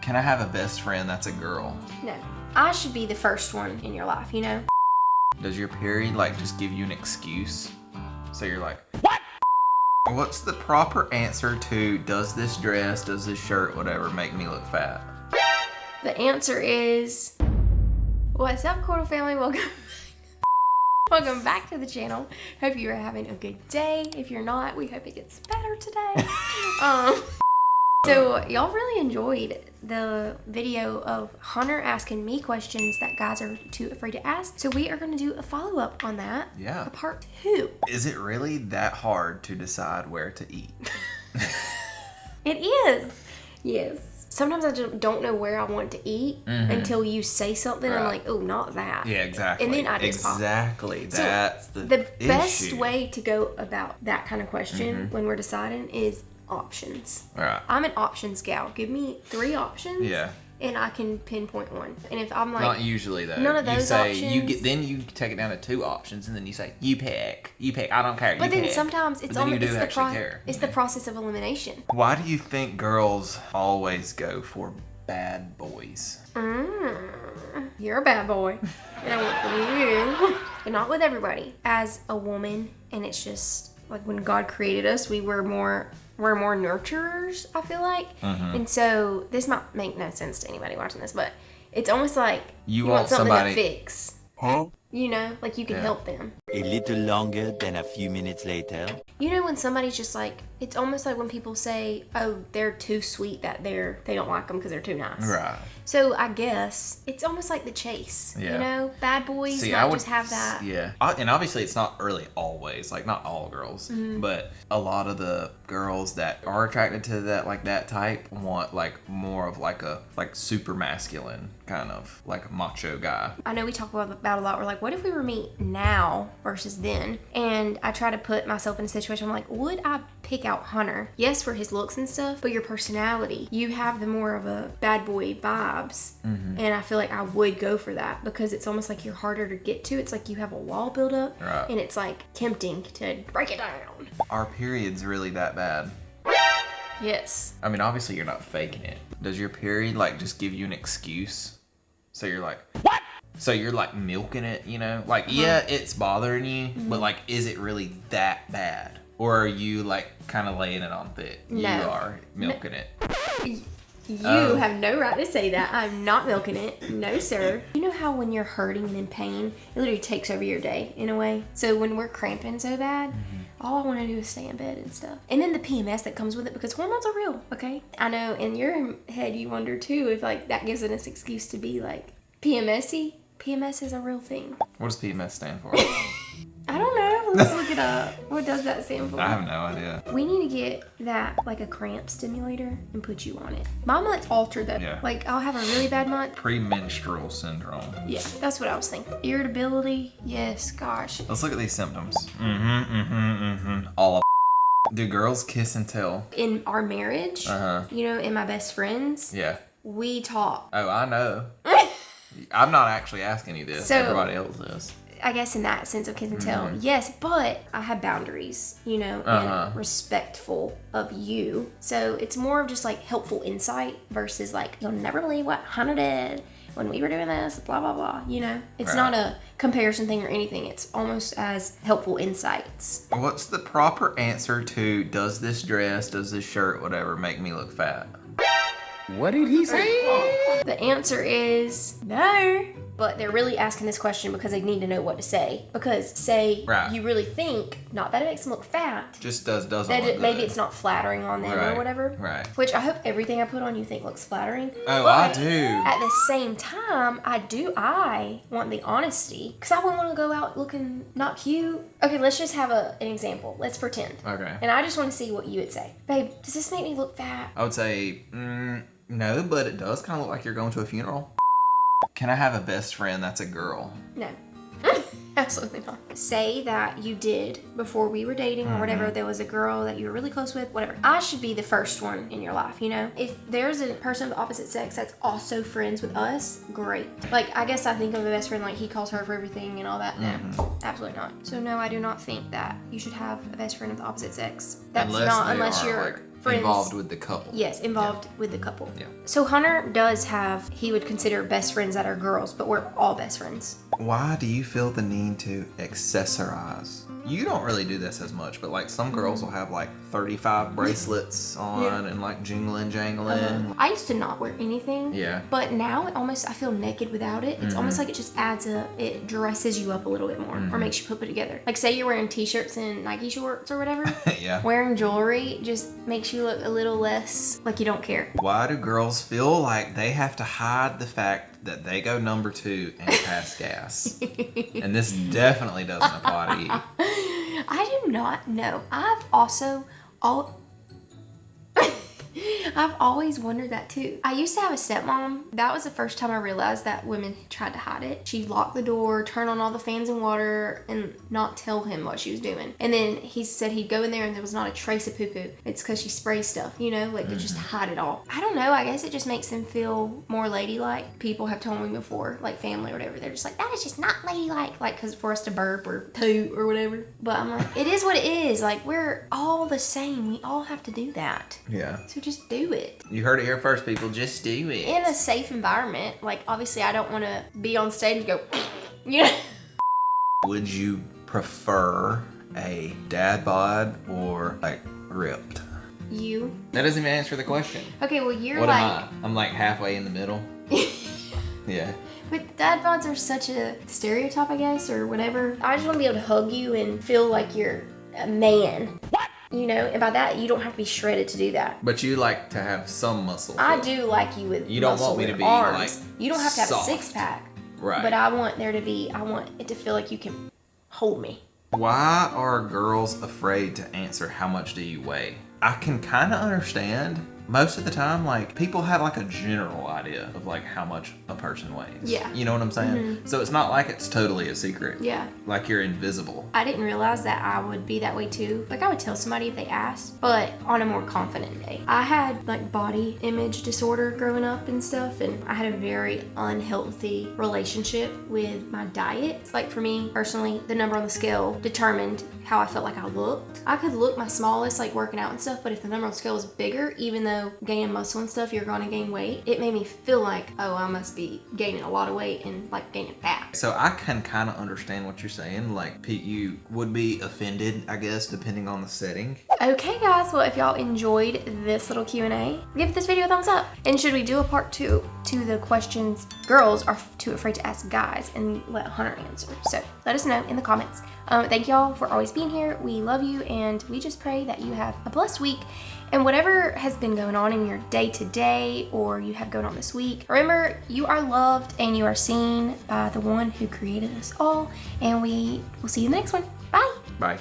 Can I have a best friend that's a girl? No. I should be the first one in your life, you know? Does your period like just give you an excuse? So you're like, what? What's the proper answer to does this dress, does this shirt, whatever, make me look fat? The answer is, what's up, Cordle family? Welcome back to the channel. Hope you are having a good day. If you're not, we hope it gets better today. So y'all really enjoyed the video of Hunter asking me questions that guys are too afraid to ask. So we are going to do a follow-up on that. Yeah. A part 2. Is it really that hard to decide where to eat? It is. Yes. Sometimes I just don't know where I want to eat until you say something. Right. I'm like, oh, not that. Yeah, exactly. And then I just pop. That's the issue. best way to go about that kind of question when we're deciding is options. Right. I'm an options gal. Give me 3 options. Yeah. And I can pinpoint one. And if I'm like, not usually though. None of those you say, options. Then you take it down to 2 options, and then you say, you pick. I don't care. But then sometimes it's almost it's the process of elimination. Why do you think girls always go for bad boys? You're a bad boy, and I want for you, but not with everybody. As a woman, and it's just like when God created us, we're more nurturers, I feel like. And so this might make no sense to anybody watching this, but it's almost like you want something to fix. Huh? You know, like you can help them. A little longer than a few minutes later. You know when somebody's just like, it's almost like when people say, oh, they're too sweet, that they don't like them because they're too nice. Right. So I guess it's almost like the chase. Yeah. You know, bad boys just have that. Yeah. And obviously it's not really always, like not all girls, but a lot of the girls that are attracted to that type want like more of like a super masculine kind of like macho guy. I know we talk about a lot. We're like, what if we were meet now versus then? And I try to put myself in a situation. I'm like, would I pick out Hunter? Yes, for his looks and stuff, but your personality, you have the more of a bad boy vibes. And I feel like I would go for that because it's almost like you're harder to get to. It's like you have a wall built up, and it's like tempting to break it down. Are periods really that bad? Yes. I mean, obviously you're not faking it. Does your period like just give you an excuse? So you're like, what? So you're like milking it, you know? Like, yeah, it's bothering you, but like, is it really that bad? Or are you like kind of laying it on thick? No. You are milking it. You have no right to say that. I'm not milking it. No, sir. You know how when you're hurting and in pain, it literally takes over your day in a way? So when we're cramping so bad, all I want to do is stay in bed and stuff. And then the PMS that comes with it, because hormones are real, okay? I know in your head you wonder too if like that gives us an excuse to be like PMS-y. PMS is a real thing. What does PMS stand for? I don't know. Let's look it up. What does that stand for? I have no idea. We need to get that, like a cramp stimulator, and put you on it. My month's altered though. Yeah. Like I'll have a really bad month. Premenstrual syndrome. Yeah, that's what I was thinking. Irritability. Yes, gosh. Let's look at these symptoms. All of Do girls kiss and tell? In our marriage, you know, in my best friends, Yeah. we talk. Oh, I know. I'm not actually asking you this. So- Everybody else is. I guess in that sense of kiss and tell, yes, but I have boundaries, you know, and respectful of you. So it's more of just like helpful insight versus like, you'll never believe what Hunter did when we were doing this, blah, blah, blah, you know? It's not a comparison thing or anything. It's almost as helpful insights. What's the proper answer to does this dress, does this shirt, whatever, make me look fat? What did he say? The answer is no. But they're really asking this question because they need to know what to say. Because say you really think, not that it makes them look fat, Just doesn't look that maybe good. it's not flattering on them or whatever. Right. Which I hope everything I put on you think looks flattering. Oh, But I do. At the same time, I want the honesty. Because I wouldn't want to go out looking not cute. Okay, let's just have an example. Let's pretend. Okay. And I just want to see what you would say. Babe, does this make me look fat? I would say, no, but it does kind of look like you're going to a funeral. Can I have a best friend that's a girl? No. Absolutely not. Say that you did before we were dating or whatever. There was a girl that you were really close with, whatever. I should be the first one in your life, you know? If there's a person of the opposite sex that's also friends with us, great. Like, I guess I think of a best friend like he calls her for everything and all that. No, absolutely not. So no, I do not think that you should have a best friend of the opposite sex. That's unless you're like friends. Involved with the couple. Yes, involved with the couple. Yeah. So Hunter does have, he would consider best friends that are girls, but we're all best friends. Why do you feel the need to accessorize? You don't really do this as much, but like some girls will have like 35 bracelets on and like jingling, jangling. I used to not wear anything. Yeah. But now I feel naked without it. It's almost like it just it dresses you up a little bit more or makes you put it together. Like say you're wearing t-shirts and Nike shorts or whatever. Yeah. Wearing jewelry just makes you look a little less like you don't care. Why do girls feel like they have to hide the fact that they go number 2 and pass gas? And this definitely doesn't apply to you. I do not know. I've always wondered that too. I used to have a stepmom. That was the first time I realized that women tried to hide it. She'd lock the door, turn on all the fans and water, and not tell him what she was doing. And then he said he'd go in there and there was not a trace of poo-poo. It's because she sprays stuff, you know, like to just hide it all. I don't know. I guess it just makes them feel more ladylike. People have told me before, like family or whatever, they're just like, that is just not ladylike. Like, because for us to burp or toot or whatever. But I'm like, it is what it is. Like, we're all the same. We all have to do that. Yeah. So just do it. You heard it here first, people. Just do it. In a safe environment. Like, obviously, I don't want to be on stage and go, you know. Would you prefer a dad bod or like ripped? You. That doesn't even answer the question. Okay, well, you're What like. am I? I'm like halfway in the middle. Yeah. But dad bods are such a stereotype, I guess, or whatever. I just want to be able to hug you and feel like you're a man. What? You know, and by that, you don't have to be shredded to do that. But you like to have some muscle. I do like you with You don't muscle want me to with be arms. like You don't have to have soft. a six-pack. Right. But I want it to feel like you can hold me. Why are girls afraid to answer how much do you weigh? I can kind of understand. Most of the time, like, people have like a general idea of like how much a person weighs. Yeah. You know what I'm saying? So it's not like it's totally a secret. Yeah. Like you're invisible. I didn't realize that I would be that way too. Like I would tell somebody if they asked, but on a more confident day. I had like body image disorder growing up and stuff, and I had a very unhealthy relationship with my diet. Like for me personally, the number on the scale determined how I felt like I looked. I could look my smallest like working out and stuff, but if the number on the scale was bigger, even though gaining muscle and stuff, you're gonna gain weight, it made me feel like, oh, I must be gaining a lot of weight and like gaining fat. So I can kind of understand what you're saying. Like, Pete, you would be offended, I guess, depending on the setting. Okay guys, well if y'all enjoyed this little Q&A, give this video a thumbs up. And should we do a part 2 to the questions girls are too afraid to ask guys and let Hunter answer? So let us know in the comments. Thank y'all for always being here. We love you, and we just pray that you have a blessed week. And whatever has been going on in your day-to-day or you have going on this week, remember, you are loved and you are seen by the one who created us all. And we will see you in the next one. Bye. Bye.